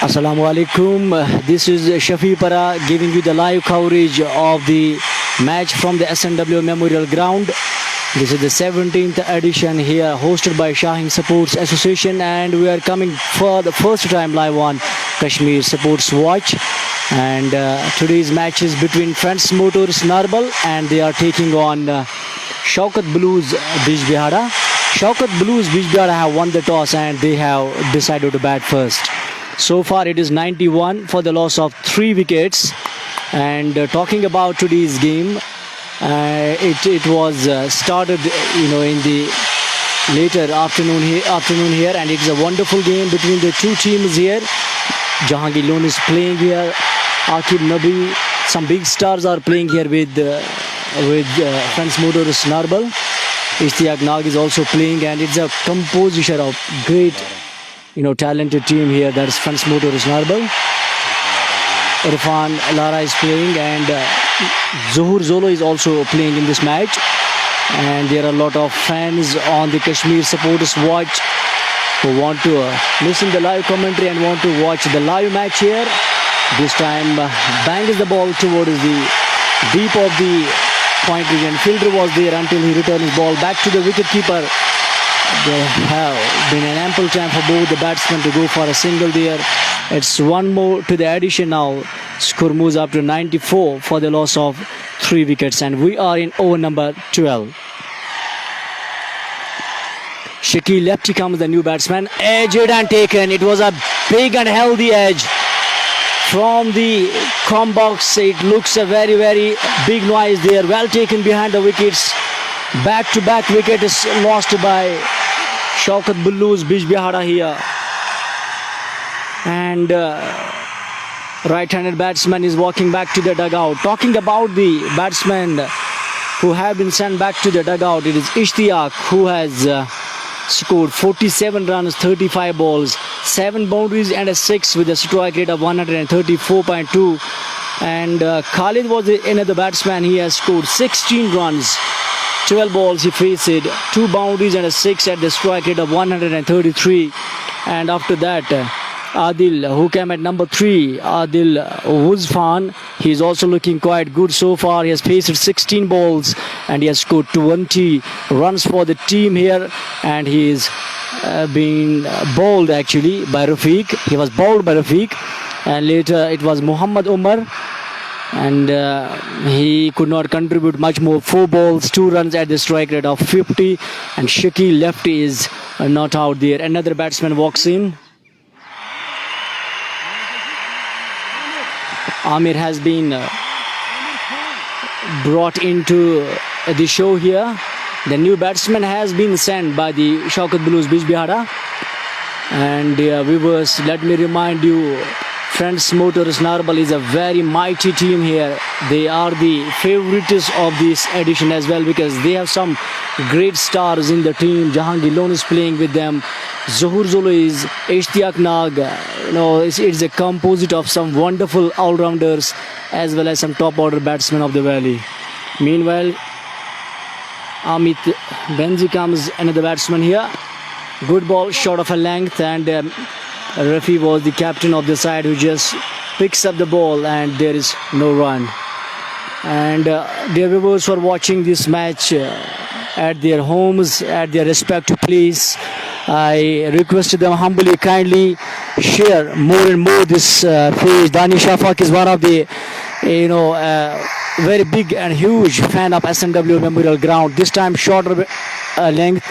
Assalamu alaikum. This is Shafi Para giving you the live coverage of the match from the SNW Memorial Ground. This is the 17th edition here, hosted by Shahing Supports Association, and we are coming for the first time live on Kashmir Supports Watch. And today's match is between Friends Motors Narbal, and they are taking on Showket Blues Bijbehara. Showket Blues Bijbehara have won the toss and they have decided to bat first. So far it is 91 for the loss of 3 wickets. And talking about today's game, it was started in the later afternoon here, and it's a wonderful game between the two teams here. Jahangir Lone is playing here, Akib Nabi, some big stars are playing here with Friends Motors Narbal. Ishtiyaq is also playing, and it's a composition of great talented team here. That is Friends Motors Narbal. Irfan Lara is playing, and Zuhur Zolo is also playing in this match. And there are a lot of fans on the Kashmir Supporters Watch who want to listen the live commentary and want to watch the live match here. This time bangs the ball towards the deep of the point region. Fielder was there until he returned his ball back to the wicketkeeper. There have been an ample time for both the batsmen to go for a single there. It's one more to the addition now. Score moves up to 94 for the loss of 3 wickets, and we are in over number 12. Shakil lefty comes the new batsman. Edged and taken. It was a big and healthy edge from the com box. It looks a very, very big noise there. Well taken behind the wickets. Back-to-back wicket is lost by Showket Blues Bijbehara here. And right-handed batsman is walking back to the dugout. Talking about the batsmen who have been sent back to the dugout, it is Ishtiyaq, who has scored 47 runs, 35 balls, 7 boundaries and a 6 with a strike rate of 134.2. And Khalid was another batsman. He has scored 16 runs, 12 balls he faced, 2 boundaries and a 6 at the strike rate of 133. And after that, Adil, who came at number 3, Adil Wuzfan, he is also looking quite good so far. He has faced 16 balls and he has scored 20 runs for the team here. And he is being bowled actually by Rafiq. He was bowled by Rafiq, and later it was Muhammad Umar. And he could not contribute much more. 4 balls, 2 runs at the strike rate of 50. And Shakil lefty is not out there. Another batsman walks in. Amir has been brought into the show here. The new batsman has been sent by the Showket Blues Bijbehara. And viewers, let me remind you, Friends Motors Narbal is a very mighty team here. They are the favorites of this edition as well, because they have some great stars in the team. Jahangir Lone is playing with them. Zuhur Zolo is Ishtiyaq Nag. It's a composite of some wonderful all-rounders as well as some top-order batsmen of the valley. Meanwhile, Amit Benzi comes, another batsman here. Good ball, short of a length, and Rafi was the captain of the side who just picks up the ball, and there is no run. And dear viewers who are watching this match at their homes, at their respective place, I request them humbly, kindly share more and more this page. Dani Shafak is one of the very big and huge fan of SNW Memorial Ground. This time shorter length.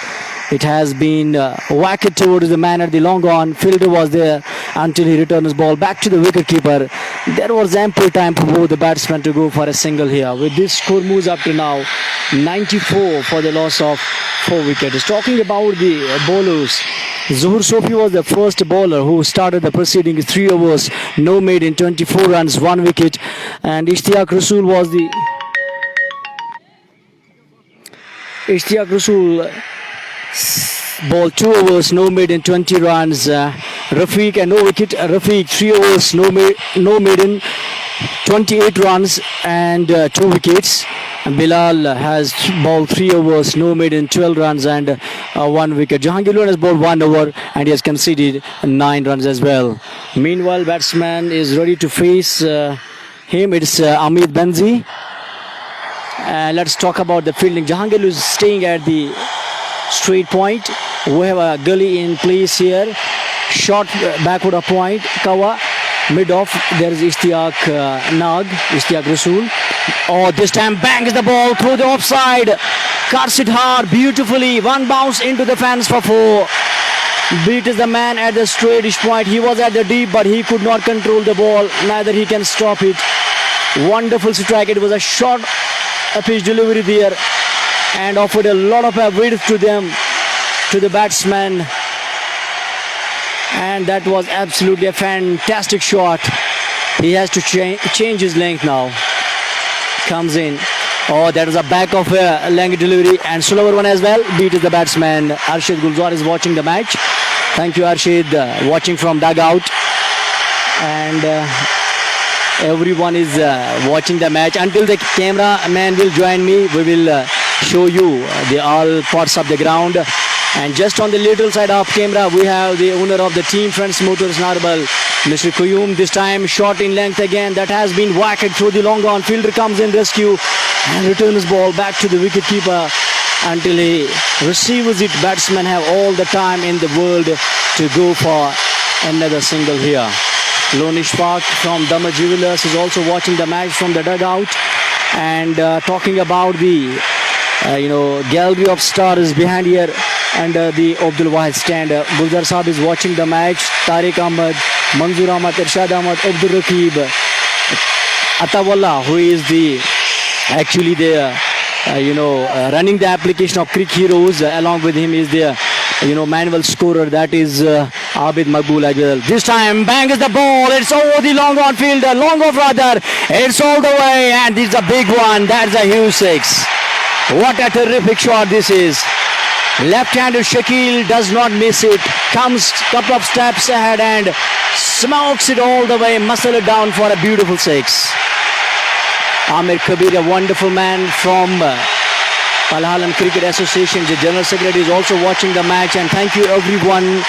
It has been whacked towards the man at the long on. Fielder was there until he returned his ball back to the wicketkeeper. There was ample time for both the batsmen to go for a single here. With this score moves up to now 94 for the loss of 4 wickets. Talking about the bowlers, Zuhur Sofi was the first bowler who started the proceedings. 3 overs, no made in 24 runs, 1 wicket. And Ishtiyaq Rasool was the... Ishtiyaq Rasool ball 2 overs, no made in 20 runs. Rafiq and no wicket. Rafiq 3 overs, no maiden, 28 runs and 2 wickets. Bilal has bowled 3 overs, no maiden, 12 runs and 1 wicket. Jahangir has bowled 1 over and he has conceded 9 runs as well. Meanwhile, batsman is ready to face him. It's Amit Benzi. Let's talk about the fielding. Jahangir is staying at the straight point. We have a gully in place here. Short backward of point. Cover. Mid off. There is Ishtiyaq Ishtiyaq Rasool. Oh, this time bangs the ball through the offside. Cuts it hard beautifully. One bounce into the fence for 4. Beat is the man at the straightish point. He was at the deep, but he could not control the ball. Neither he can stop it. Wonderful strike. It was a short pitch delivery there and offered a lot of width to them, to the batsman. And that was absolutely a fantastic shot. He has to change his length now. Comes in. Oh, that is a back of a length delivery and slower one as well. Beat is the batsman. Arshid Gulzar is watching the match. Thank you, Arshid, watching from dugout. And everyone is watching the match. Until the cameraman will join me, we will show you the all parts of the ground. And just on the little side of camera, we have the owner of the team, Friends Motors Narbal, Mr. Kuyum. This time short in length again. That has been whacked through the long on. Fielder comes in rescue and returns ball back to the wicketkeeper until he receives it. Batsmen have all the time in the world to go for another single here. Lonish Park from Dama Jewelers is also watching the match from the dugout and talking about the gallery of stars behind here under the Abdul Wahid stand. Gulzar Saab is watching the match. Tariq Ahmed, Manzoor Ahmed, Irshad Ahmed, Abdul Rakib, Atawallah, who is running the application of Cricket Heroes. Along with him is the manual scorer, that is Abid Maqbool as well. This time bang is the ball. It's over the long on fielder, long off rather. It's all the way and this is a big one. That's a huge 6. What a terrific shot this is. Left-handed Shakil does not miss it. Comes couple of steps ahead and smokes it all the way. Muscle it down for a beautiful 6. Amir Kabir, a wonderful man from Palhalan Cricket Association. The General Secretary is also watching the match. And thank you everyone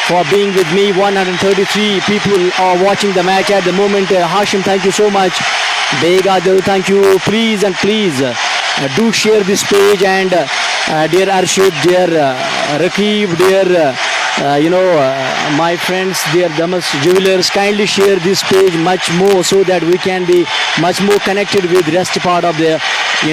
for being with me. 133 people are watching the match at the moment. Hashim, thank you so much. Begadil, thank you. Please do share this page and dear Arshid, dear Rakib, dear my friends, dear Damas Jewelers, kindly share this page much more so that we can be much more connected with the rest part of the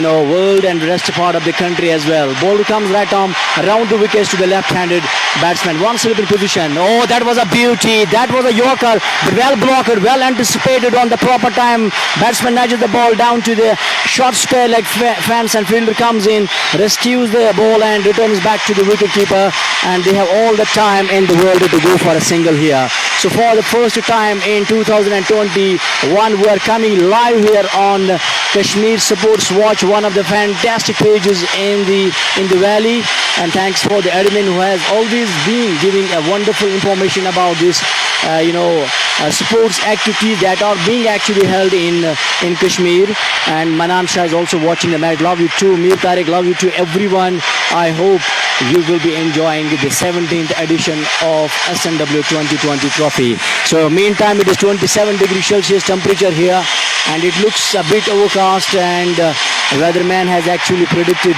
world and rest part of the country as well. Ball comes right arm around the wickets to the left-handed batsman. One slip in position. Oh, that was a beauty. That was a yorker. Well blocked, well anticipated on the proper time. Batsman nudges the ball down to the short square leg fence and fielder comes in, rescues the ball and returns back to the wicketkeeper. And they have all the time in the world to go for a single here. So for the first time in 2021, we are coming live here on Kashmir Sports Watch, one of the fantastic pages in the valley. And thanks for the admin who has always been giving a wonderful information about this, sports activities that are being actually held in Kashmir. And Manan Shah is also watching the match. Love you too. Mir Tariq, love you too. Everyone, I hope you will be enjoying the 17th edition of SNW 2020 trophy. So meantime, it is 27 degrees Celsius temperature here and it looks a bit overcast, and weatherman has actually predicted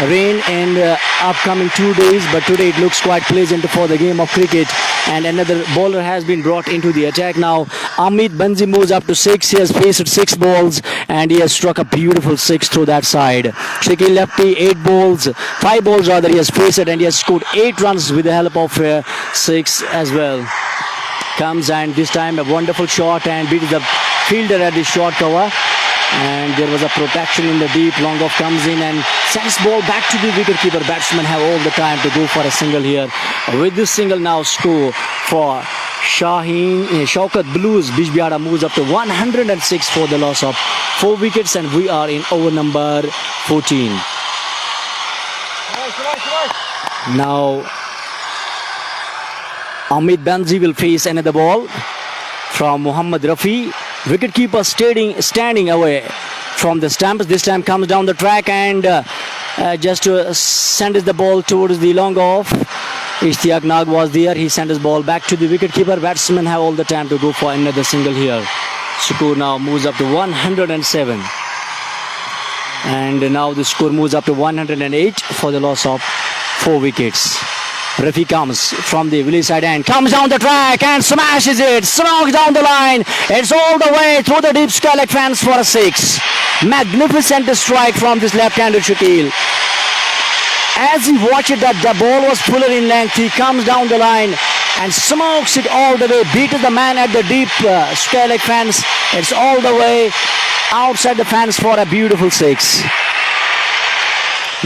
rain in upcoming 2 days, but today it looks quite pleasant for the game of cricket. And another bowler has been brought into the attack now. Amit Benzi moves up to 6. He has faced 6 balls and he has struck a beautiful 6 through that side. Shakil lefty, 5 balls rather he has faced and he has scored 8 runs with the help of 6 as well. Comes and this time a wonderful shot and beats the fielder at the short cover. And there was a protection in the deep. Long off comes in and sends ball back to the wicketkeeper. Batsmen have all the time to go for a single here. With this single now score for Showket Blues, Bijbehara moves up to 106 for the loss of 4 wickets, and we are in over number 14. Now Amit Benzi will face another ball from Muhammad Rafi. Wicketkeeper standing away from the stumps. This time comes down the track and just sends the ball towards the long off. Ishtiyaq Nag was there. He sent his ball back to the wicketkeeper. Batsmen have all the time to go for another single here. Score now moves up to 107. And now the score moves up to 108 for the loss of 4 wickets. Rafi comes from the village side end, comes down the track and smashes it, smokes down the line. It's all the way through the deep sky leg fence for a 6. Magnificent strike from this left-hander Shakil. As he watched that the ball was fuller in length, he comes down the line and smokes it all the way, beats the man at the deep sky leg fence. It's all the way outside the fence for a beautiful 6.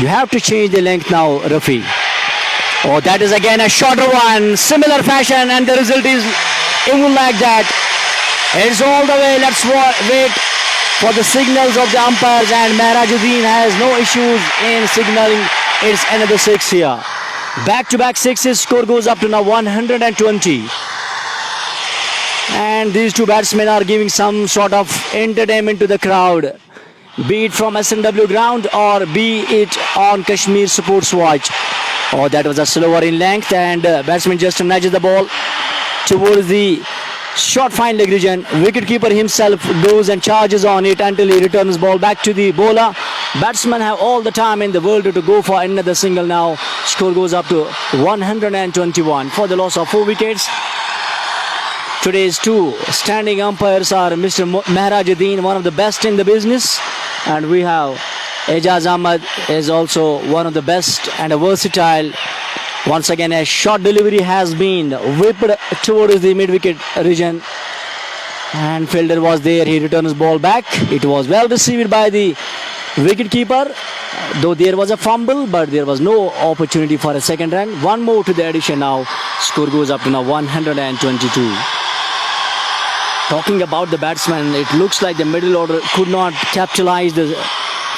You have to change the length now, Rafi. Oh, that is again a shorter one, similar fashion, and the result is even like that. It's all the way. Let's wait for the signals of the umpires, and Mehrajuddin has no issues in signaling. It's another 6 here. Back-to-back 6s. Score goes up to now 120. And these two batsmen are giving some sort of entertainment to the crowd, be it from SNW ground or be it on Kashmir Sports Watch. Oh, that was a slower in length, and batsman just nudges the ball towards the short fine leg region. Wicketkeeper himself goes and charges on it until he returns ball back to the bowler. Batsmen have all the time in the world to go for another single now. Score goes up to 121 for the loss of 4 wickets. Today's 2 standing umpires are Mr. Mehrajuddin, one of the best in the business, and we have Ejaz Ahmad is also one of the best and a versatile. Once again, a short delivery has been whipped towards the mid-wicket region, and fielder was there. He returns ball back. It was well received by the wicketkeeper, though there was a fumble, but there was no opportunity for a second run. One more to the addition now. Score goes up to now 122. Talking about the batsmen, it looks like the middle order could not capitalize the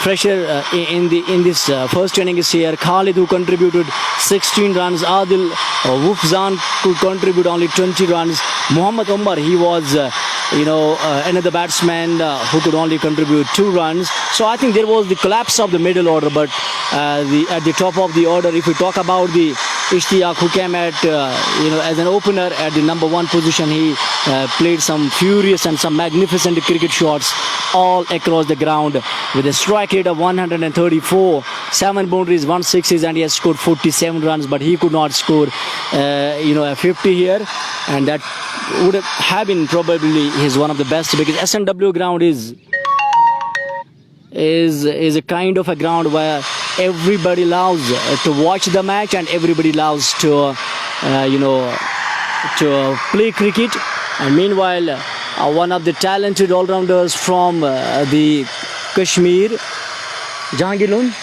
pressure in this first innings here. Khalid, who contributed 16 runs. Adil Wufzan could contribute only 20 runs. Muhammad Umar, he was another batsman who could only contribute 2 runs. So I think there was the collapse of the middle order, but at the top of the order, if we talk about the Ishtiyaq, who came at as an opener at the number 1 position, he played some furious and some magnificent cricket shots all across the ground with a strike rate of 134, 7 boundaries, 1 sixes, and he has scored 47 runs, but he could not score a 50 here, and that would have been probably his one of the best, because SNW ground is a kind of a ground where everybody loves to watch the match and everybody loves to play cricket. And meanwhile, one of the talented all-rounders from the Kashmir, Jahangir Loon,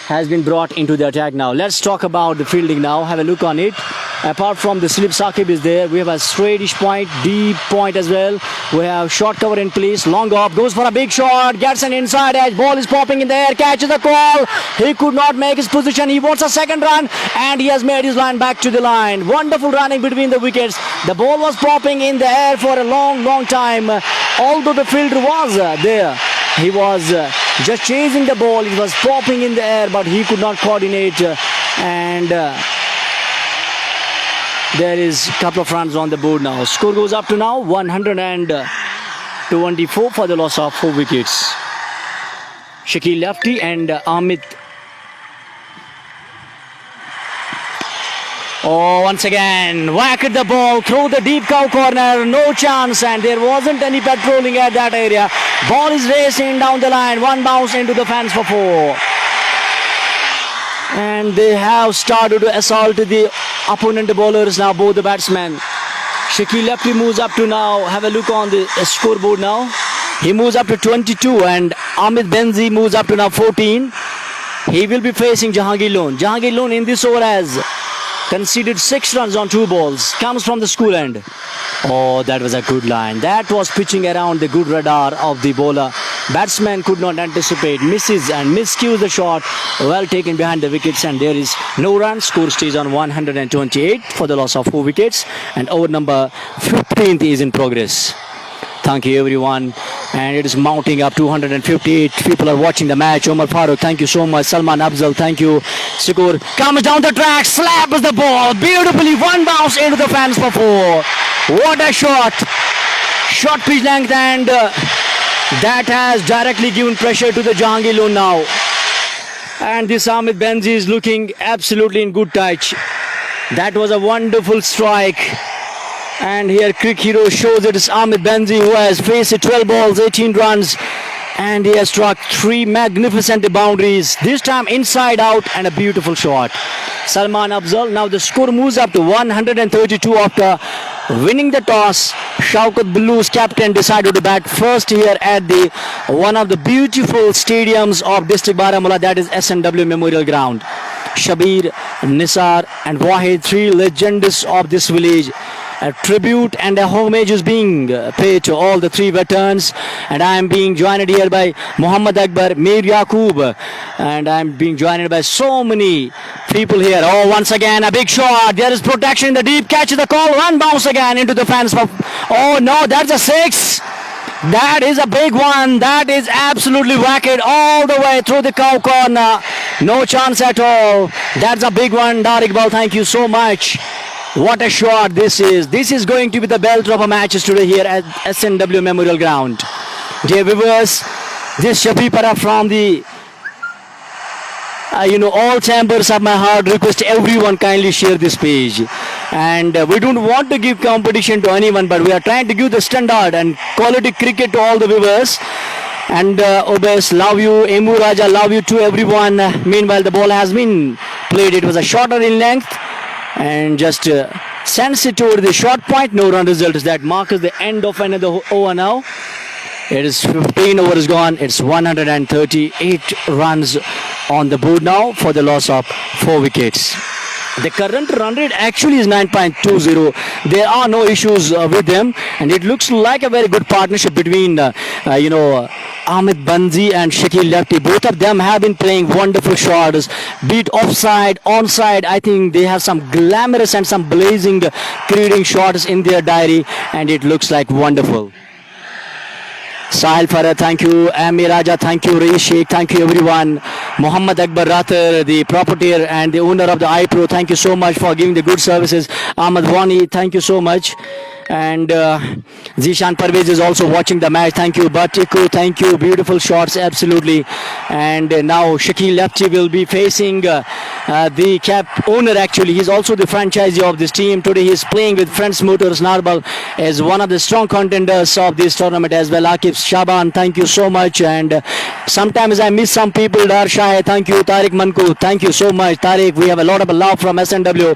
has been brought into the attack now. Let's talk about the fielding now. Have a look on it. Apart from the slip, Saqib is there. We have a straightish point, deep point as well. We have short cover in place. Long off, goes for a big shot, gets an inside edge. Ball is popping in the air, catches the call. He could not make his position. He wants a second run, and he has made his line back to the line. Wonderful running between the wickets. The ball was popping in the air for a long time. Although the fielder was there, he was just chasing the ball. It was popping in the air, but he could not coordinate. And there is a couple of runs on the board now. Score goes up to now 124 for the loss of 4 wickets. Shakil lefty and Amit. Oh, once again, whacked the ball through the deep cow corner. No chance, and there wasn't any patrolling at that area. Ball is racing down the line. 1 bounce into the fence for 4. And they have started to assault the opponent bowlers now, both the batsmen. Shakil lefty moves up to now. Have a look on the scoreboard now. He moves up to 22, and Amit Benzi moves up to now 14. He will be facing Jahangir Loon. Jahangir Loon in this over has conceded 6 runs on 2 balls. Comes from the school end. Oh, that was a good line. That was pitching around the good radar of the bowler. Batsman could not anticipate, misses and miscues the shot. Well taken behind the wickets, and there is no run. Score stays on 128 for the loss of 4 wickets, and over number 15th is in progress. Thank you, everyone. And it is mounting up. 258 people are watching the match. Omar Farooq, thank you so much. Salman Afzal, thank you. Sikur comes down the track, slaps the ball beautifully. One bounce into the fans for 4. What a shot! Short pitch length, and that has directly given pressure to the Jahangir loan now. And this Ahmed Benzi is looking absolutely in good touch. That was a wonderful strike. And here Crick Hero shows it is Ahmed Benzi who has faced 12 balls, 18 runs. And he has struck 3 magnificent boundaries. This time inside out and a beautiful shot. Salman Afzal. Now the score moves up to 132 after winning the toss. Showket Blues captain decided to bat first here at the one of the beautiful stadiums of district Baramulla, that is SNW Memorial Ground. Shabir, Nisar and Wahid, 3 legends of this village. A tribute and a homage is being paid to all the 3 veterans, and I am being joined here by Muhammad Akbar, Mir Yaqub, and I am being joined by so many people here. Oh, once again a big shot. There is protection in the deep. Catches the call. One bounce again into the fans. Oh no, that's a 6. That is a big one. That is absolutely whacked all the way through the cow corner. No chance at all. That's a big one. Dar Iqbal, thank you so much. What a shot this is. This is going to be the bell of matches today here at SNW Memorial Ground. Dear viewers, this Bijbehara from the all chambers of my heart request everyone kindly share this page. And we don't want to give competition to anyone, but we are trying to give the standard and quality cricket to all the viewers. And Obes, love you. Emu Raja, love you to everyone. Meanwhile, the ball has been played. It was a shorter in length. And just sends it toward the short point. No run result. That marks the end of another over now. It is 15 overs gone. It's 138 runs on the board now for the loss of 4 wickets. The current run rate actually is 9.20. There are no issues with them, and it looks like a very good partnership between Ahmed Benzi and Shakil Lefty. Both of them have been playing wonderful shots, be it offside, onside. I think they have some glamorous and some blazing creating shots in their diary, and it looks like wonderful. Sahil Farah, thank you. Amir Raja, thank you. Ray Sheikh, thank you everyone. Muhammad Akbar Rathar, the proprietor and the owner of the iPro, thank you so much for giving the good services. Ahmad Wani, thank you so much. And Zishan Parvez is also watching the match. Thank you. Batiku, thank you. Beautiful shots, absolutely. And now Shakil Lefty will be facing the cap owner. Actually, he's also the franchisee of this team. Today he's playing with Friends Motors Narbal as one of the strong contenders of this tournament as well. Akif Shaban, thank you so much. And sometimes I miss some people. Dar Shah, thank you. Tariq Manku, thank you so much. Tariq, we have a lot of love from SNW.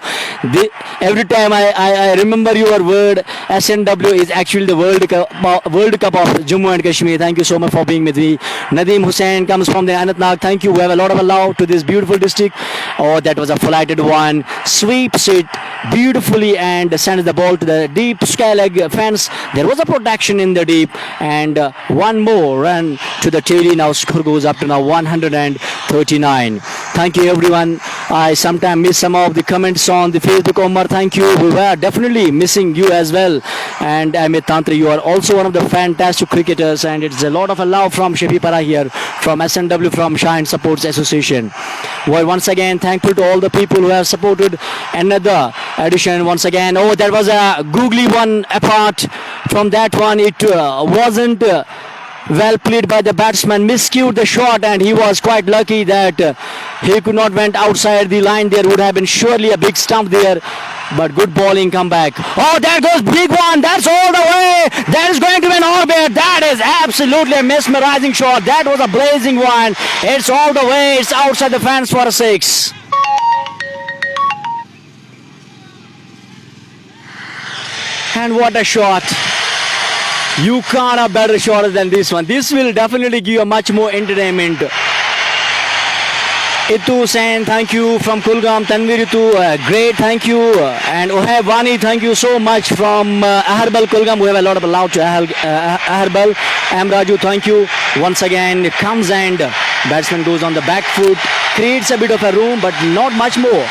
Every time I remember your word, SNW is actually the World Cup of Jammu and Kashmir. Thank you so much for being with me. Nadeem Hussain comes from the Anantnag. Thank you. We have a lot of love to this beautiful district. Oh, that was a flighted one. Sweeps it beautifully and sends the ball to the deep sky leg fence. There was a protection in the deep, and one more run to the tail. Now score goes up to now 139. Thank you everyone. I sometimes miss some of the comments on the Facebook. Omar, thank you. We were definitely missing you as well. And Amit Tantri, you are also one of the fantastic cricketers, and it's a lot of love from Bijbehara here, from SNW, from Shine Supports Association. Well, once again, thankful to all the people who have supported another edition once again. Oh, that was a googly one. Apart from that one, it wasn't well played by the batsman, miscued the shot, and he was quite lucky that he could not went outside the line. There would have been surely a big stump there, but good bowling comeback. Oh, there goes big one. That's all the way. That is going to be an orbit. That is absolutely a mesmerizing shot. That was a blazing one. It's all the way. It's outside the fence for a 6. And what a shot. You can't have better shot than this one. This will definitely give you much more entertainment. Itu Sen, thank you from Kulgam. Tanvir Itu, great, thank you. And Oheb Vani, thank you so much from Aharbal Kulgam. We have a lot of love to Aharbal. Am Raju, thank you. Once again, it comes and batsman goes on the back foot, creates a bit of a room, but not much more.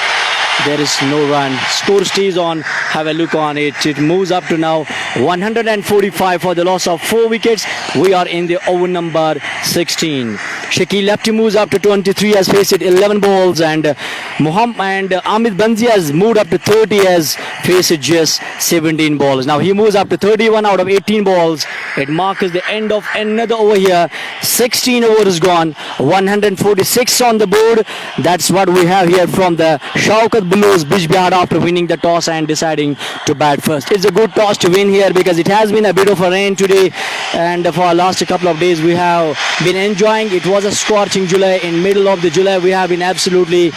There is no run. Score stays on. Have a look on it. It moves up to now 145 for the loss of 4 wickets. We are in the over number 16. Shakil Lefty moves up to 23, has faced 11 balls, and Muhammad and Amit Banzi has moved up to 30, has faced just 17 balls. Now he moves up to 31 out of 18 balls. It marks the end of another over here. 16 overs gone, 146 on the board. That's what we have here from the Showket Blues Bijbehara after winning the toss and deciding to bat first. It's a good toss to win here because it has been a bit of a rain today, and for the last couple of days we have been enjoying. It was a scorching July. In middle of the July we have been absolutely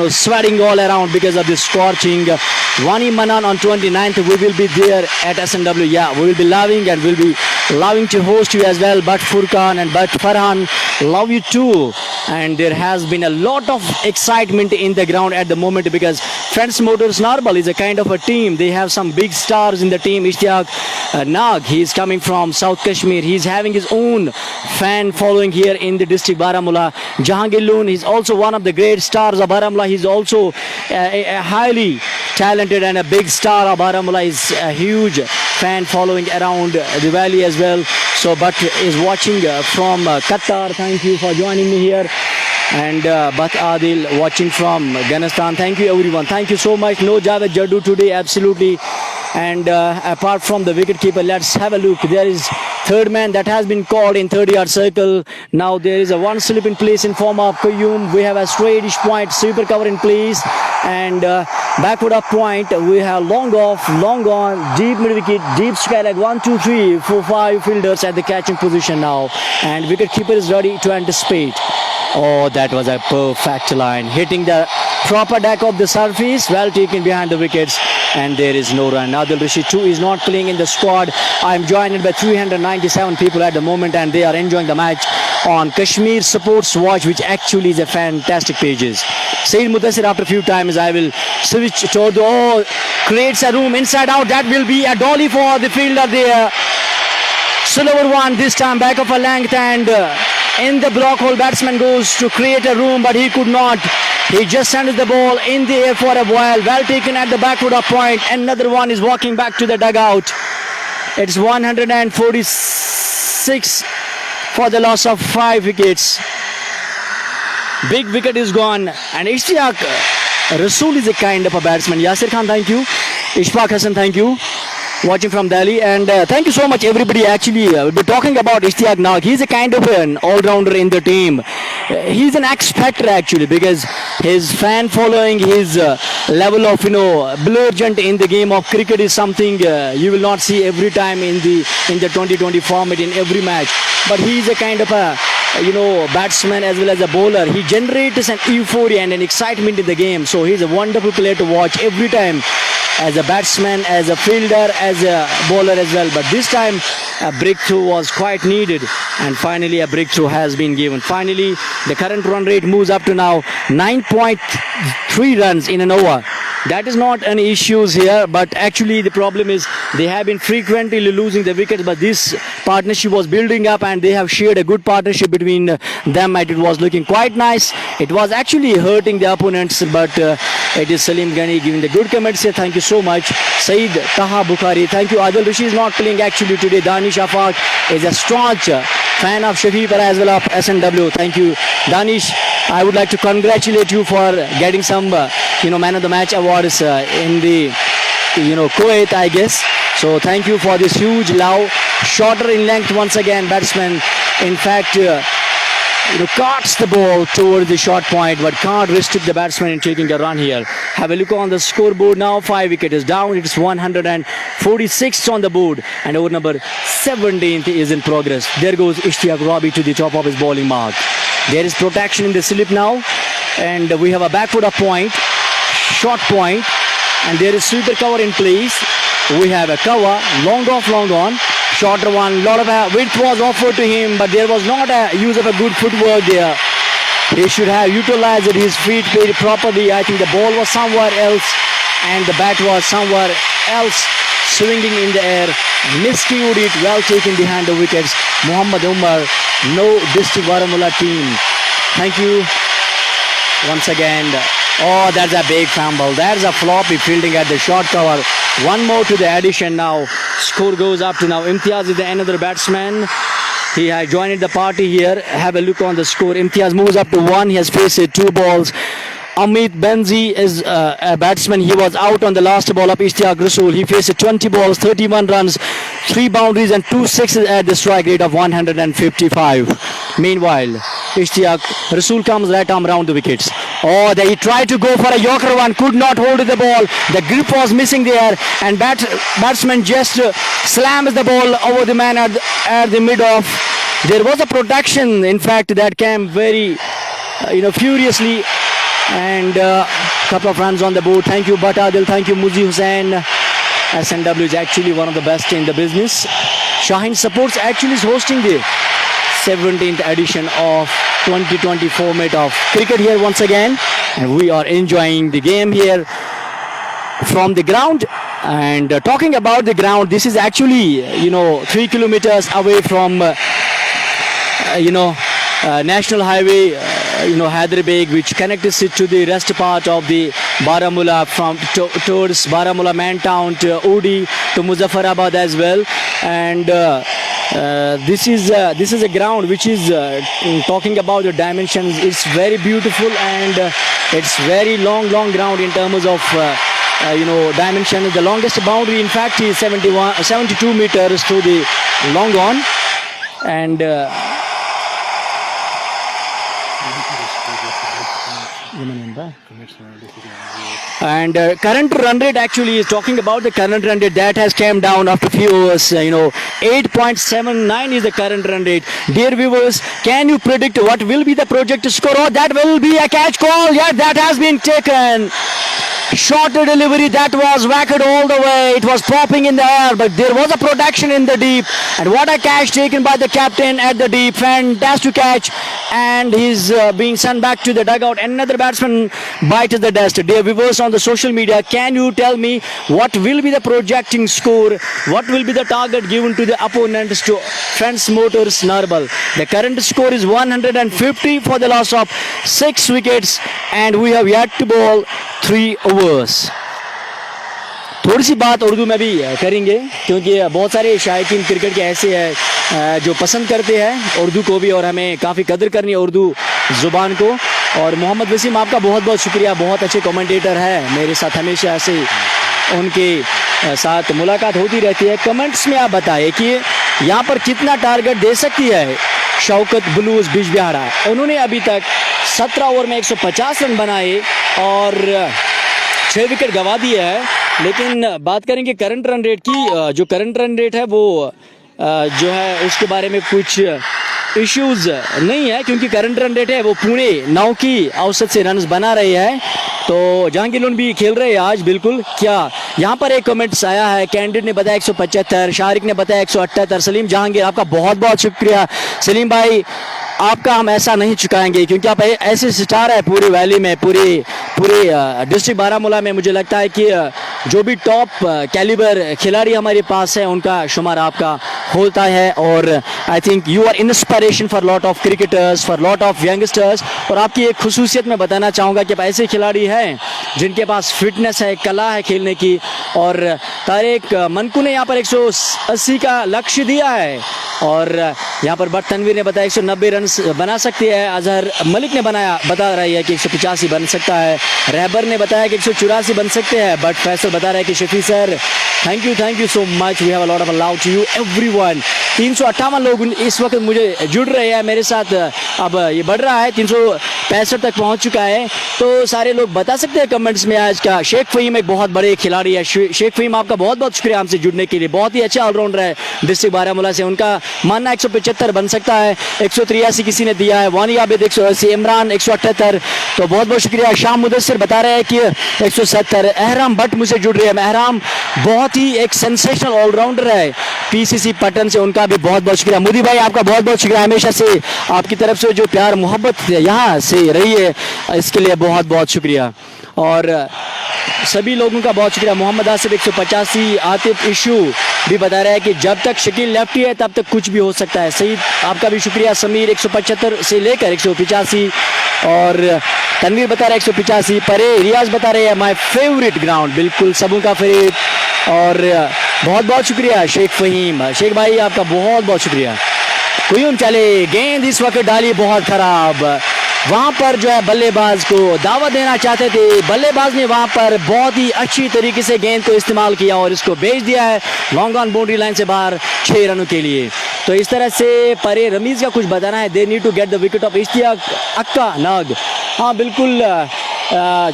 sweating all around because of this scorching. Wani Manan on 29th, we will be there at SNW. Yeah, we will be loving and we'll be loving to host you as well. But Furkan and but Farhan, love you too. And there has been a lot of excitement in the ground at the moment because Friends Motors Narbal is a kind of a team. They have some big stars in the team. Ishtiyaq Nag, he is coming from South Kashmir. He's having his own fan following here in the district Baramulla. Jahangir, he's also one of the great stars of Baramulla. He's also a highly talented and a big star of Baramulla. Is a huge fan following around the valley as well. So but is watching from Qatar. Thank you for joining me here. And Bat Adil watching from Afghanistan. Thank you everyone. Thank you so much. No Javed Jaddu today, absolutely. And apart from the wicketkeeper, let's have a look. There is third man that has been called in 30-yard circle. Now there is a one slip in place in form of Qayyum. We have a straight point, super cover in place, and backward up point. We have long off, long on, deep mid wicket, deep sky like 1, 2, 3, 4, 5 fielders at the catching position now, and wicketkeeper is ready to anticipate. Oh, that was a perfect line, hitting the proper deck of the surface, well taken behind the wickets, and there is no run. Adil Rashid too is not playing in the squad. I am joined by 397 people at the moment, and they are enjoying the match on Kashmir Supports Watch, which actually is a fantastic pages. Saeed Mudassir, after a few times I will switch toward creates a room inside out. That will be a dolly for the fielder there. Silver one this time, back of a length, and in the block hole batsman goes to create a room, but he could not. He just sends the ball in the air for a while. Well taken at the backward up point. Another one is walking back to the dugout. It's 146 for the loss of 5 wickets. Big wicket is gone, and Ishtiyaq Rasool is a kind of a batsman. Yasir Khan, thank you. Ishfaq Hassan, thank you. Watching from Delhi, and thank you so much everybody. Actually we'll be talking about Ishtiyaq now. He's a kind of an all-rounder in the team. He's an X factor actually, because his fan following, his level of blurgent in the game of cricket is something you will not see every time in the 2020 format in every match. But he's a kind of a batsman as well as a bowler. He generates an euphoria and an excitement in the game. So he's a wonderful player to watch every time, as a batsman, as a fielder, as a bowler as well. But this time a breakthrough was quite needed, and finally a breakthrough has been given. Finally the current run rate moves up to now 9.3 runs in an over. That is not an issue here, but actually the problem is they have been frequently losing the wickets, but this partnership was building up and they have shared a good partnership between them, and it was looking quite nice. It was actually hurting the opponents, but it is Salim Ghani giving the good comments here. Thank you so much. Saeed Taha Bukhari, thank you. Adil Rishi is not playing actually today. Danish Afaq is a staunch fan of Shafipara as well of SNW. Thank you, Danish. I would like to congratulate you for getting some man of the match awards in the Kuwait, I guess. So thank you for this huge love. Shorter in length once again, batsman in fact cuts the ball towards the short point, but can't restrict the batsman in taking a run here. Have a look on the scoreboard now. 5 wickets is down. It's 146 on the board, and over number 17th is in progress. There goes Ishtiyaq Rabi to the top of his bowling mark. There is protection in the slip now, and we have a backward up point, short point, and there is sweeper cover in place. We have a cover, long off, long on, shorter one. Lot of width was offered to him, but there was not a use of a good footwork there. He should have utilized his feet very properly. I think the ball was somewhere else and the bat was somewhere else, swinging in the air. Miscued it, well taken behind the wickets. Muhammad Umar, no district Baramulla team. Thank you once again. Oh, that's a big fumble. There's a floppy fielding at the short cover. One more to the addition now. Score goes up to now. Imtiaz is the another batsman. He has joined the party here. Have a look on the score. Imtiaz moves up to 1. He has faced 2 balls. Amit Benzi is a batsman. He was out on the last ball of Ishtiyaq Rasool. He faced 20 balls, 31 runs, 3 boundaries and 2 sixes at the strike rate of 155. Meanwhile, Ishtiyaq Rasool comes right arm round the wickets. Oh, he tried to go for a Yorker one, could not hold the ball. The grip was missing there, and batsman just slams the ball over the man at the mid-off. There was a protection, in fact, that came very, furiously. And couple of runs on the board. Thank you Bhat Adil, thank you Muzi Hussain. SNW is actually one of the best in the business. Shaheen Sports actually is hosting the 17th edition of 2020 format of cricket here once again, and we are enjoying the game here from the ground. And talking about the ground, this is actually 3 kilometers away from National Highway Hyderabad, which connects it to the rest part of the Baramulla towards Baramulla main town to Udi to Muzaffarabad as well. And this is a ground which is talking about the dimensions. It's very beautiful, and it's very long ground in terms of dimension. The longest boundary in fact is 72 meters to the long on. And current run rate actually is talking about the current run rate that has come down after few hours. 8.79 is the current run rate. Dear viewers, can you predict what will be the projected score? Oh, that will be a catch call. Yeah, that has been taken. Short delivery that was whacked all the way. It was popping in the air, but there was a protection in the deep. And what a catch taken by the captain at the deep. Fantastic catch. And he's being sent back to the dugout. Another batsman bites the dust. Dear viewers on the social media, can you tell me what will be the projecting score? What will be the target given to the opponents to Friends Motors Narbal? The current score is 150 for the loss of 6 wickets, and we have yet to bowl 3 overs. थोड़ी सी बात उर्दू में भी करेंगे, क्योंकि बहुत सारे शायकीन cricket के ऐसे हैं जो पसंद करते हैं उर्दू को भी, और हमें काफ़ी कदर करनी है उर्दू ज़ुबान को। और मोहम्मद वसीम, आपका बहुत बहुत शुक्रिया, बहुत अच्छे कमेंटेटर है, मेरे साथ हमेशा ऐसे उनके साथ मुलाकात होती रहती है। कमेंट्स में आप बताएं कि यहाँ पर कितना टारगेट दे सकती है शौकत ब्लूज बिजबेहारा। उन्होंने अभी तक 17 ओवर में 150 रन बनाए और 6 विकेट गंवा दिए हैं। लेकिन बात करेंगे करंट रन रेट की, जो करंट रन रेट है वो जो है उसके बारे में कुछ इश्यूज नहीं है, क्योंकि करंट रन रेट है वो पुणे 9 की औसत से रन्स बना रहे हैं। तो जहांगीर भी खेल रहे हैं आज, बिल्कुल। क्या यहाँ पर एक कमेंट्स आया है, कैंडिडेट ने बताया 175, शारिक ने बताया 178। सलीम जहांगीर, आपका बहुत बहुत शुक्रिया। सलीम भाई, आपका हम ऐसा नहीं चुकाएंगे, क्योंकि आप ऐसे स्टार है पूरी वैली में, पूरे डिस्ट्रिक्ट बारामूला में। मुझे लगता है कि जो भी टॉप कैलिबर खिलाड़ी हमारे पास है उनका शुमार आपका होता है। और I think you are inspiration for lot of cricketers, for lot of youngsters. और आपकी एक खुसूसियत मैं बताना चाहूँगा कि ऐसे खिलाड़ी हैं जिनके पास फिटनेस है, कला है खेलने की। और तारिक मनकू ने यहाँ पर 180 का लक्ष्य दिया है, और यहाँ पर बट तनवीर ने बताया 190 रन बना सकती है। अजहर मलिक ने बता रही है कि 185 बन सकता है। रहबर ने बताया कि 184 बन सकते हैं। बट फैसल बता रहा है कि Shafi sir thank you so much, we have a lot of love to you everyone. 358 लोग इस वक्त मुझे जुड़ रहे हैं मेरे साथ। अब ये बढ़ रहा है, 365 तक पहुंच चुका है। तो सारे लोग बता सकते हैं कमेंट्स में आज का। शेख फ़हीम एक बहुत बड़े खिलाड़ी है। शेख फ़हीम, आपका बहुत बहुत शुक्रिया हमसे जुड़ने के लिए। बहुत ही अच्छा ऑलराउंडर है डिस्ट्रिक्ट बारामूला से। उनका मानना 175 बन सकता है। 183 किसी ने दिया है। वानी आबिद 180, इमरान 178। तो बहुत बहुत शुक्रिया। शाम मुदस्सिर बता रहे हैं कि 170। अहराम भट्ट मुझसे जुड़ रहे हैं। अहराम बहुत ही एक सेंसेशनल ऑलराउंडर है पीसीसी पटन से, उनका भी बहुत बहुत शुक्रिया। मोदी भाई, आपका बहुत बहुत शुक्रिया। हमेशा से आपकी तरफ से जो प्यार मोहब्बत यहाँ से रही है इसके लिए बहुत बहुत शुक्रिया। और सभी लोगों का बहुत शुक्रिया। मोहम्मद आसिफ 185, आतिफ इशू भी बता रहा है कि जब तक शकील लेफ्टी है तब तक कुछ भी हो सकता है। सईद आपका भी शुक्रिया। समीर 175 से लेकर 185 और तनवीर बता रहा है 185। परे रियाज बता रहे हैं माय फेवरेट ग्राउंड, बिल्कुल सबों का फेवरेट। और बहुत बहुत शुक्रिया शेख फहीम, शेख भाई आपका बहुत बहुत शुक्रिया। क्यूम चले, गेंद इस वक्त डाली बहुत खराब, वहां पर जो है बल्लेबाज को दावत देना चाहते थे, बल्लेबाज ने वहां पर बहुत ही अच्छी तरीके से गेंद को इस्तेमाल किया और इसको भेज दिया है लॉन्ग ऑन बाउंड्री लाइन से बाहर 6 रनों के लिए। तो इस तरह से परे रमीज का कुछ बताना है, they need to get the wicket of Ishtiaq aka Naag. हाँ बिल्कुल,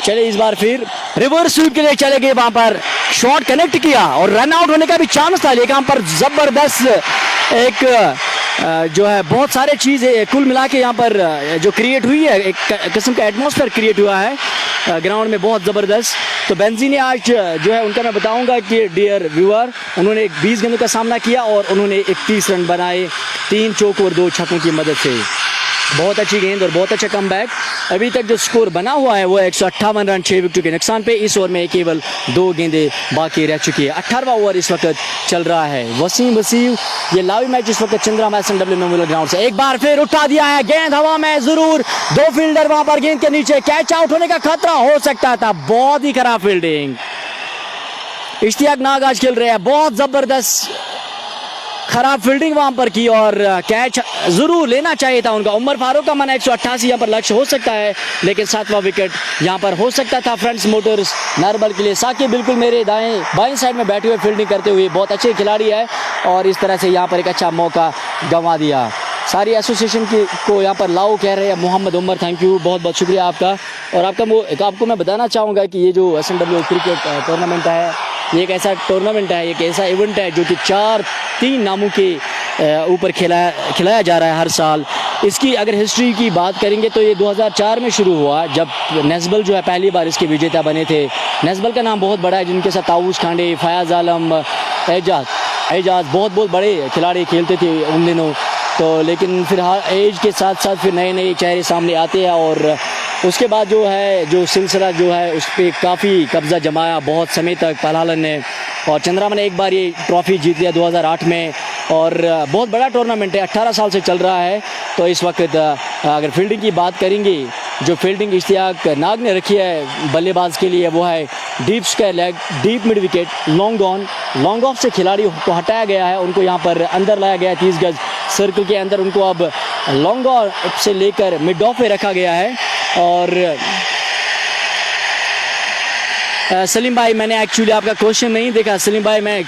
चले इस बार फिर रिवर्स स्वीप के लिए चले गए, वहां पर शॉट कनेक्ट किया और रन आउट होने का भी चांस था, लेकिन पर जबरदस्त एक जो है बहुत सारे चीज़ें कुल मिला के यहाँ पर जो क्रिएट हुई है, एक किस्म का एटमॉस्फेयर क्रिएट हुआ है ग्राउंड में बहुत ज़बरदस्त। तो बेंजी ने आज जो है उनका मैं बताऊंगा कि डियर व्यूअर, उन्होंने 20 गेंदों का सामना किया और उन्होंने 31 रन बनाए 3 चौकों और 2 छक्कों की मदद से। बहुत अच्छी गेंद और बहुत अच्छा कमबैक। अभी तक जो स्कोर बना हुआ है वो 158 रन 6 विकेट के नुकसान पे। इस ओवर में केवल 2 गेंदें बाकी रह चुकी है। 18वां ओवर इस वक्त चल रहा है। वसीम वसीम ये लाइव मैच इस वक्त चंद्रमा SNW मेमोरियल ग्राउंड से। एक बार फिर उठा दिया है, गेंद हवा में जरूर, 2 फील्डर वहां पर गेंद के नीचे, कैच आउट होने का खतरा हो सकता था। बहुत ही खराब फील्डिंग, इश्तियाक नाग आज खेल रहे हैं, बहुत जबरदस्त खराब फील्डिंग वहां पर की और कैच जरूर लेना चाहिए था उनका। उमर फारूक का माना 188 यहाँ पर लक्ष्य हो सकता है, लेकिन 7वां विकेट यहाँ पर हो सकता था फ्रेंड्स मोटर्स नारबल के लिए। साकिब बिल्कुल मेरे बाएं साइड में बैठे हुए फील्डिंग करते हुए बहुत अच्छे खिलाड़ी है और इस तरह से यहाँ पर एक अच्छा मौका गंवा दिया। सारी एसोसिएशन को यहाँ पर लाओ कह रहे हैं मोहम्मद उमर, थैंक यू, बहुत बहुत शुक्रिया आपका। और आपको मैं बताना चाहूँगा कि ये जो SNW क्रिकेट टूर्नामेंट है, ये एक ऐसा टूर्नामेंट है, एक ऐसा इवेंट है जो कि 3 नामों के ऊपर खिलाया जा रहा है हर साल। इसकी अगर हिस्ट्री की बात करेंगे तो ये 2004 में शुरू हुआ, जब नेस्बल जो है पहली बार इसके विजेता बने थे। नेस्बल का नाम बहुत बड़ा है, जिनके साथ ताऊस खांडे, फयाज आलम, एजाज बहुत बड़े खिलाड़ी खेलते थे उन दिनों। तो लेकिन फिर एज के साथ साथ फिर नए नए चेहरे सामने आते हैं और उसके बाद जो है जो सिलसिला जो है उस पर काफ़ी कब्जा जमाया बहुत समय तक पलालन ने। और चंद्रमा ने एक बार ये ट्रॉफी जीत लिया 2008 में और बहुत बड़ा टूर्नामेंट है, 18 साल से चल रहा है। तो इस वक्त अगर फील्डिंग की बात करेंगे, जो फील्डिंग इश्तियाक नाग ने रखी है बल्लेबाज के लिए वो है deep square leg, deep mid wicket, long on, long off से खिलाड़ी को हटाया गया है, उनको यहाँ पर अंदर लाया गया है 30 गज सर्कल के अंदर, उनको अब लॉन्ग ऑफ से लेकर मिड ऑफ पे रखा गया है। और सलीम भाई, मैंने एक्चुअली आपका क्वेश्चन नहीं देखा सलीम भाई, मैं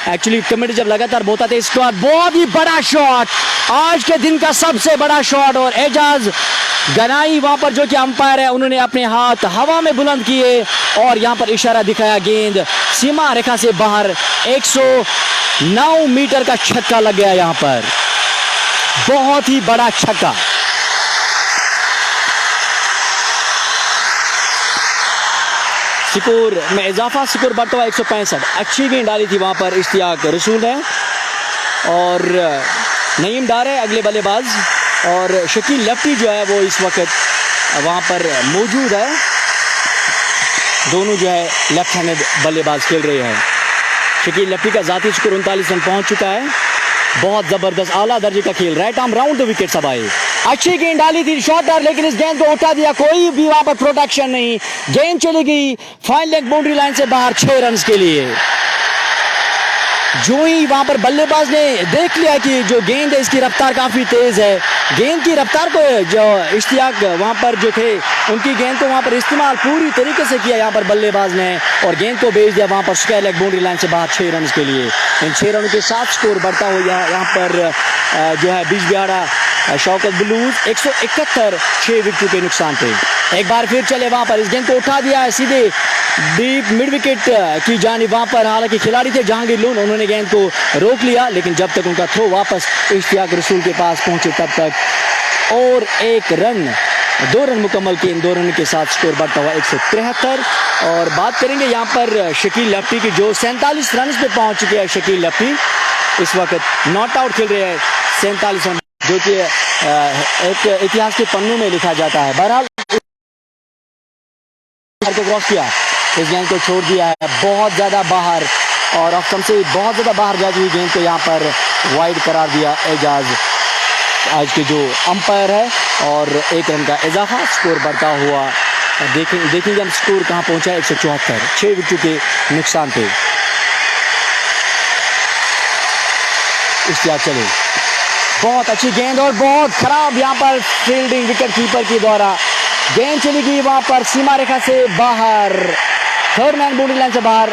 एक्चुअली कमेंट जब लगातार बोलता था इसको, बहुत ही बड़ा शॉट, आज के दिन का सबसे बड़ा शॉट। और एजाज गनाई वहां पर जो कि अंपायर है, उन्होंने अपने हाथ हवा में बुलंद किए और यहां पर इशारा दिखाया, गेंद सीमा रेखा से बाहर 109 मीटर का छक्का लग गया यहां पर, बहुत ही बड़ा छक्का। स्कोर में इजाफा, स्कोर बढ़ता हुआ 165। अच्छी गेंद डाली थी वहां पर इश्तियाक रसूल ने और नईम डार है अगले बल्लेबाज और शकील लेफ्टी जो है वो इस वक्त वहां पर मौजूद है। दोनों जो है लेफ्ट हैंडेड बल्लेबाज खेल रहे हैं। शकील लेफ्टी का जाती स्कोर 39 रन पहुंच चुका है, बहुत जबरदस्त आला दर्जे का खेल, right arm round the wicket सब आए। अच्छी गेंद डाली थी शॉटर, लेकिन इस गेंद को उठा दिया, कोई भी वहां पर प्रोटेक्शन नहीं, गेंद चली गई फाइन लेग बाउंड्री लाइन से बाहर 6 रन के लिए। जो ही वहां पर बल्लेबाज ने देख लिया कि जो गेंद है इसकी रफ्तार काफी तेज है, गेंद की रफ्तार को जो इश्तियाक वहां पर जो थे उनकी गेंद को वहां पर इस्तेमाल पूरी तरीके से किया यहाँ पर बल्लेबाज ने और गेंद को भेज दिया वहां पर स्क्वायर लेग बाउंड्री लाइन से बाहर 6 रन के लिए। इन 6 रनों के साथ स्कोर बढ़ता हुआ यहाँ पर जो है बीजबिहाड़ा शौकत ब्लूज 171 6 विकेट के नुकसान पे। एक बार फिर चले वहां पर, इस गेंद को उठा दिया है सीधे डीप मिड विकेट की जानिब वहां पर, हालांकि खिलाड़ी थे जहांगीर लोन, उन्होंने गेंद को रोक लिया, लेकिन जब तक उनका थ्रो वापस इश्तियाक रसूल के पास पहुंचे तब तक और 1 रन 2 रन मुकम्मल किए। इन 2 रन के साथ स्कोर बढ़ता हुआ 173। और बात करेंगे यहाँ पर शकील लेफ्टी की, जो 47 रन पे पहुंच चुके हैं। शकील लेफ्टी इस वक्त नॉट आउट खेल रहे हैं 47 रन, जो कि एक इतिहास के पन्नों में लिखा जाता है। बहरहाल को क्रॉस किया, इस गेंद को छोड़ दिया है बहुत ज़्यादा बाहर और ऑफ स्टंप से बहुत ज़्यादा बाहर जाती हुई गेंद को यहाँ पर वाइड करार दिया एजाज, आज के जो अंपायर है, और 1 रन का इजाफा, स्कोर बढ़ता हुआ देखेंगे हम स्कोर कहाँ पहुँचा है 174, 6 विकेट के नुकसान पे। इश्तियाक चले, बहुत अच्छी गेंद और बहुत खराब यहाँ पर फील्डिंग विकेट कीपर के द्वारा, गेंद चली गई वहाँ पर सीमा रेखा से बाहर, 3rd मैन बाउंड्री लाइन से बाहर।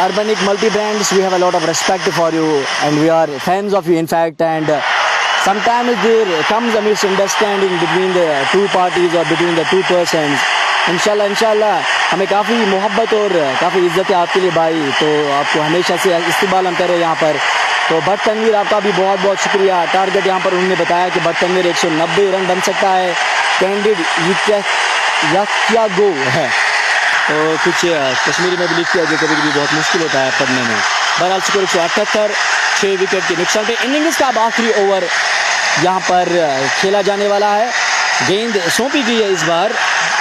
Urbanic multi-brands, we have a lot of respect for you and we are fans of you in fact, and sometimes there comes a misunderstanding between the two parties or between the two persons. इंशाल्लाह हमें काफ़ी मोहब्बत और काफ़ी इज्जत है आपके लिए भाई, तो आपको हमेशा से इस्तेमाल हम करें यहाँ पर। तो भट्ट तनवीर आपका भी बहुत बहुत शुक्रिया। टारगेट यहाँ पर उन्होंने बताया कि भट्ट तनवीर 190 रन बन सकता है, कैंडिड यक्यागो है, तो कुछ कश्मीरी में भी लिख किया जो कभी कभी बहुत मुश्किल होता है पढ़ने में। बहरहाल स्कोर 178, 6 विकेट के नुकसान पे। इनिंग्स का अब आखिरी ओवर यहाँ पर खेला जाने वाला है, गेंद सौंपी गई है इस बार,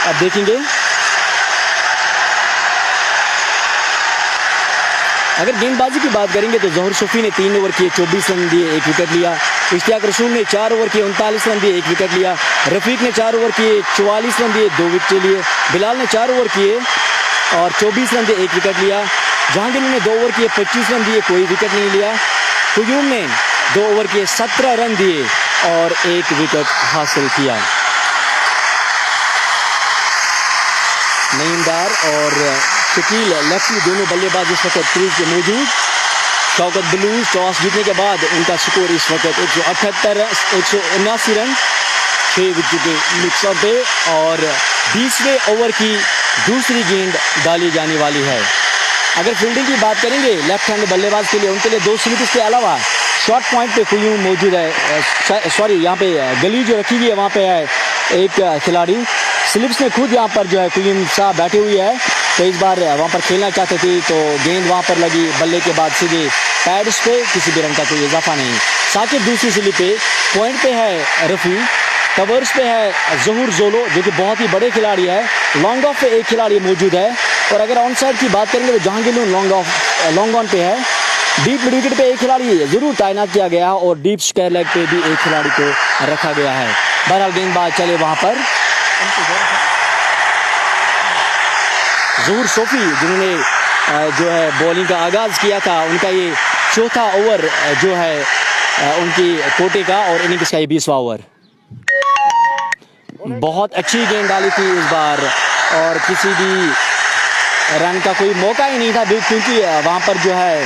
अब देखेंगे। अगर गेंदबाजी की बात करेंगे तो जहूर सूफी ने 3 ओवर किए 24 रन दिए, 1 विकेट लिया। इश्तियाक रसूल ने 4 ओवर किए 39 रन दिए, 1 विकेट लिया। रफीक ने 4 ओवर किए 44 रन दिए, 2 विकेट लिए। बिलाल ने 4 ओवर किए और 24 रन दिए, 1 विकेट लिया। जहांगीर ने 2 ओवर किए 25 रन दिए, कोई विकेट नहीं लिया। कुयूम ने 2 ओवर किए 17 रन दिए और 1 विकेट हासिल किया। नईमदार और शकील लेफ्टी दोनों बल्लेबाज इस वक्त क्रीज पे मौजूद। शौकत ब्लूज टॉस जीतने के बाद उनका स्कोर इस वक्त 179 रन, 6 विकेट के नुकसान पे, और 20वें ओवर की दूसरी गेंद डाली जाने वाली है। अगर फील्डिंग की बात करेंगे लेफ्ट हैंड बल्लेबाज के लिए, उनके लिए 2 स्लिप्स के अलावा शॉर्ट पॉइंट पे कुयूम मौजूद है, सॉरी यहाँ पे गली जो रखी गई है वहाँ पे है एक खिलाड़ी। स्लिप्स में खुद यहाँ पर जो है कुयूम साहब बैठे हुए है, तो इस बार वहाँ पर खेलना चाहते थे, तो गेंद वहाँ पर लगी, बल्ले के बाद सीधे पैड्स पे, किसी भी रन का कोई इजाफा नहीं। साकिब दूसरी स्लिप पे, पॉइंट पे है रफ़ी, कवर्स पे है जहूर जोलो जो कि बहुत ही बड़े खिलाड़ी है, लॉन्ग ऑफ पे एक खिलाड़ी मौजूद है, और अगर ऑन साइड की बात करेंगे तो जहांगीर लॉन्ग ऑन पे है। डीप मिड विकेट पे एक खिलाड़ी जरूर तैनात किया गया है और डीप स्क्वायर लेग पे भी एक खिलाड़ी को रखा गया है। बहरहाल गेंदबाज चले वहाँ पर जहूर सोफी जिन्होंने जो है बॉलिंग का आगाज़ किया था, उनका ये 4था ओवर जो है उनकी कोटे का, और इनिंग्स का ये 20वां ओवर। बहुत अच्छी गेंद डाली थी इस बार और किसी भी रन का कोई मौका ही नहीं था, क्योंकि वहाँ पर जो है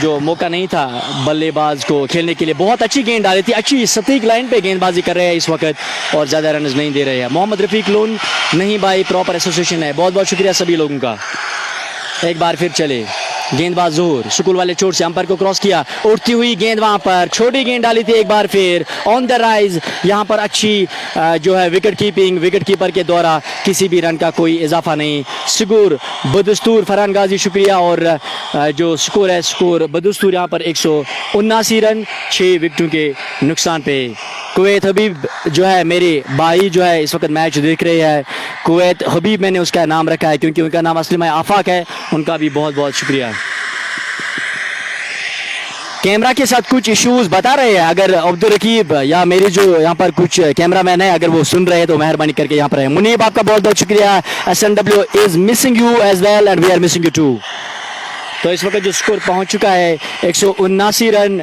जो मौका नहीं था बल्लेबाज को खेलने के लिए। बहुत अच्छी गेंद डाली थी, अच्छी सटीक लाइन पे गेंदबाजी कर रहे हैं इस वक्त और ज़्यादा रन नहीं दे रहे हैं। मोहम्मद रफ़ीक लोन नहीं भाई, प्रॉपर एसोसिएशन है। बहुत बहुत शुक्रिया सभी लोगों का। एक बार फिर चले गेंदबाज जोर स्कूल वाले चोट से अंपायर को क्रॉस किया, उड़ती हुई गेंद वहां पर छोटी गेंद डाली थी एक बार फिर ऑन द राइज। यहां पर अच्छी जो है विकेट कीपिंग, विकेट कीपर के द्वारा किसी भी रन का कोई इजाफा नहीं। स्कोर बदस्तूर फरहान गाजी शुक्रिया, और जो स्कोर है स्कोर बदस्तूर यहाँ पर 179 रन 6 विकेटों के नुकसान पे। कुवैत हबीब जो है मेरे भाई जो है इस वक्त मैच देख रहे हैं, कुवैत हबीब मैंने उसका नाम रखा है क्योंकि उनका नाम असली में आफाक है, उनका भी बहुत बहुत शुक्रिया। कैमरा के साथ कुछ इश्यूज बता रहे हैं, अगर अब्दुल रकीब या मेरे जो यहाँ पर कुछ कैमरामैन है अगर वो सुन रहे हैं तो मेहरबानी करके यहाँ पर है। मुनीब आपका बहुत बहुत शुक्रिया। SNW is missing you as well and we are missing you too. तो इस वक्त जो स्कोर पहुंच चुका है 179 रन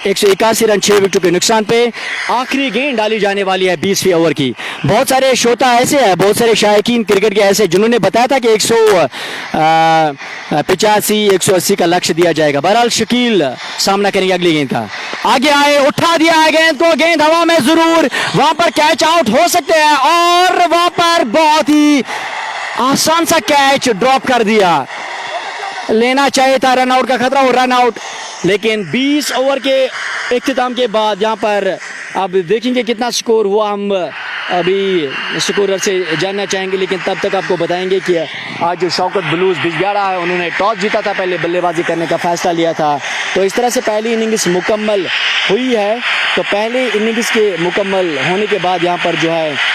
181 रन 6 विकेटों के नुकसान पे। आखिरी गेंद डाली जाने वाली है 20वें ओवर की। बहुत सारे श्रोता ऐसे हैं, बहुत सारे शायकीन क्रिकेट के ऐसे जिन्होंने बताया था कि 185 180 का लक्ष्य दिया जाएगा। बहरहाल शकील सामना करेंगे अगली गेंद का। आगे आए, उठा दिया है गेंद को, गेंद हवा में जरूर वहां पर कैच आउट हो सकते हैं, और वहां पर बहुत ही आसान सा कैच ड्रॉप कर दिया। लेना चाहिए था रन आउट का खतरा और रन आउट, लेकिन 20 ओवर के इख्तिताम के बाद यहाँ पर अब देखेंगे कितना स्कोर हुआ। हम अभी स्कोरर से जानना चाहेंगे, लेकिन तब तक आपको बताएंगे कि आज जो शौकत ब्लूज़ बिजबेहारा है उन्होंने टॉस जीता था, पहले बल्लेबाजी करने का फैसला लिया था। तो इस तरह से पहली इनिंग्स मुकम्मल हुई है। तो पहले इनिंग्स के मुकम्मल होने के बाद यहाँ पर जो है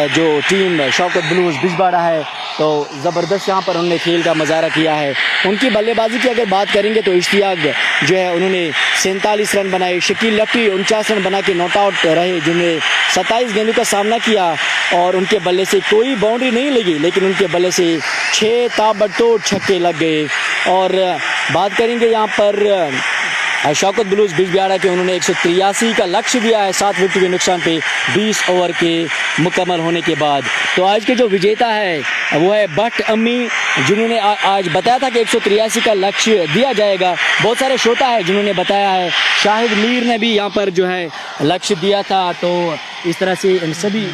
जो टीम शौकत ब्लूज़ बिजबेहारा है तो ज़बरदस्त यहाँ पर उन्होंने खेल का मुजाहरा किया है। उनकी बल्लेबाजी की अगर बात करेंगे तो इश्तियाक जो है उन्होंने 47 रन बनाए, शकील लफ्टी 49 रन बना के नॉट आउट रहे, जिन्हें 27 गेंदों का सामना किया और उनके बल्ले से कोई बाउंड्री नहीं लगी, लेकिन उनके बल्ले से 6 ताबड़तोड़ छक्के लग गए। और बात करेंगे यहाँ पर शौकत ब्लूज़ बिजबेहारा के, उन्होंने 183 का लक्ष्य दिया है 7 विकेट के नुकसान पे 20 ओवर के मुकम्मल होने के बाद। तो आज के जो विजेता है वो है भट्ट अम्मी, जिन्होंने आज बताया था कि 183 का लक्ष्य दिया जाएगा। बहुत सारे श्रोता है जिन्होंने बताया है, शाहिद मीर ने भी यहाँ पर जो है लक्ष्य दिया था। तो इस तरह से इन सभी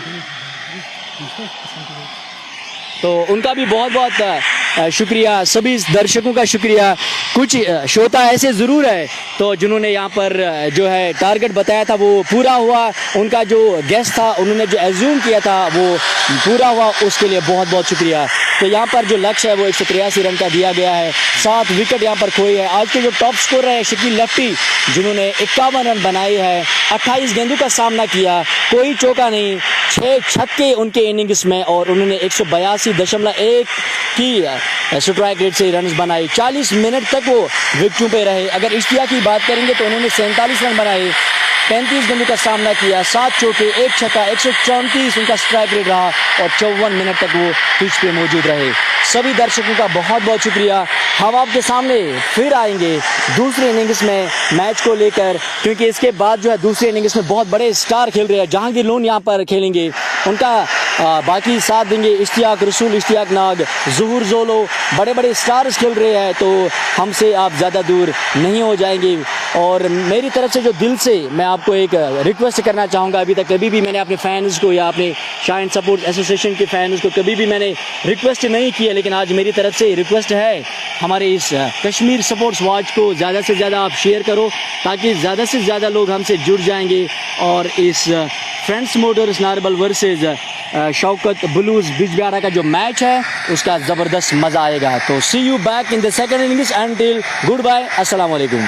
तो उनका भी बहुत बहुत शुक्रिया, सभी दर्शकों का शुक्रिया। कुछ श्रोता ऐसे ज़रूर है तो जिन्होंने यहाँ पर जो है टारगेट बताया था वो पूरा हुआ, उनका जो गेस्ट था उन्होंने जो एज्यूम किया था वो पूरा हुआ, उसके लिए बहुत बहुत शुक्रिया। तो यहाँ पर जो लक्ष्य है वो 183 रन का दिया गया है, 7 विकेट यहाँ पर खोए हैं। आज के जो टॉप स्कोरर है शकील लफ्टी, जिन्होंने 51 रन बनाए हैं, 28 गेंदों का सामना किया, कोई चौका नहीं, 6 छक्के उनके इनिंग्स में और उन्होंने 182.1 की स्ट्राइक रेट से रन बनाए। 40 मिनट तक वो विकेटों पे रहे। अगर इश्तियाक की बात करेंगे तो उन्होंने 47 रन बनाए, 35 गेंदों का सामना किया, 7 चौके 1 छक्का, 134 उनका स्ट्राइक रेट रहा और 54 मिनट तक वो पिच पे मौजूद रहे। सभी दर्शकों का बहुत बहुत शुक्रिया। हम आपके सामने फिर आएंगे दूसरी इनिंग्स में मैच को लेकर, क्योंकि इसके बाद जो है दूसरी इनिंग्स में बहुत बड़े स्टार खेल रहे हैं। जहांगीर लोन यहाँ पर खेलेंगे, उनका बाकी साथ देंगे इश्तियाक, रसूल, इश्तियाक नाग, ज़हूर जोलो, बड़े बड़े स्टार्स खेल रहे हैं। तो हमसे आप ज़्यादा दूर नहीं हो जाएंगे। और मेरी तरफ से जो दिल से मैं आपको एक रिक्वेस्ट करना चाहूँगा, अभी तक कभी भी मैंने अपने फैंस को या अपने शाइन सपोर्ट एसोसिएशन के फैंस को कभी भी मैंने रिक्वेस्ट नहीं की है, लेकिन आज मेरी तरफ से रिक्वेस्ट है, हमारे इस कश्मीर स्पोर्ट्स वॉच को ज़्यादा से ज़्यादा आप शेयर करो, ताकि ज़्यादा से ज़्यादा लोग हमसे जुड़ जाएंगे और इस Friends Motors Narbal versus Shaukat Blues Bijbehara का जो मैच है उसका ज़बरदस्त मज़ा आएगा। तो see you back in the second innings, until goodbye, अस्सलाम वालेकुम।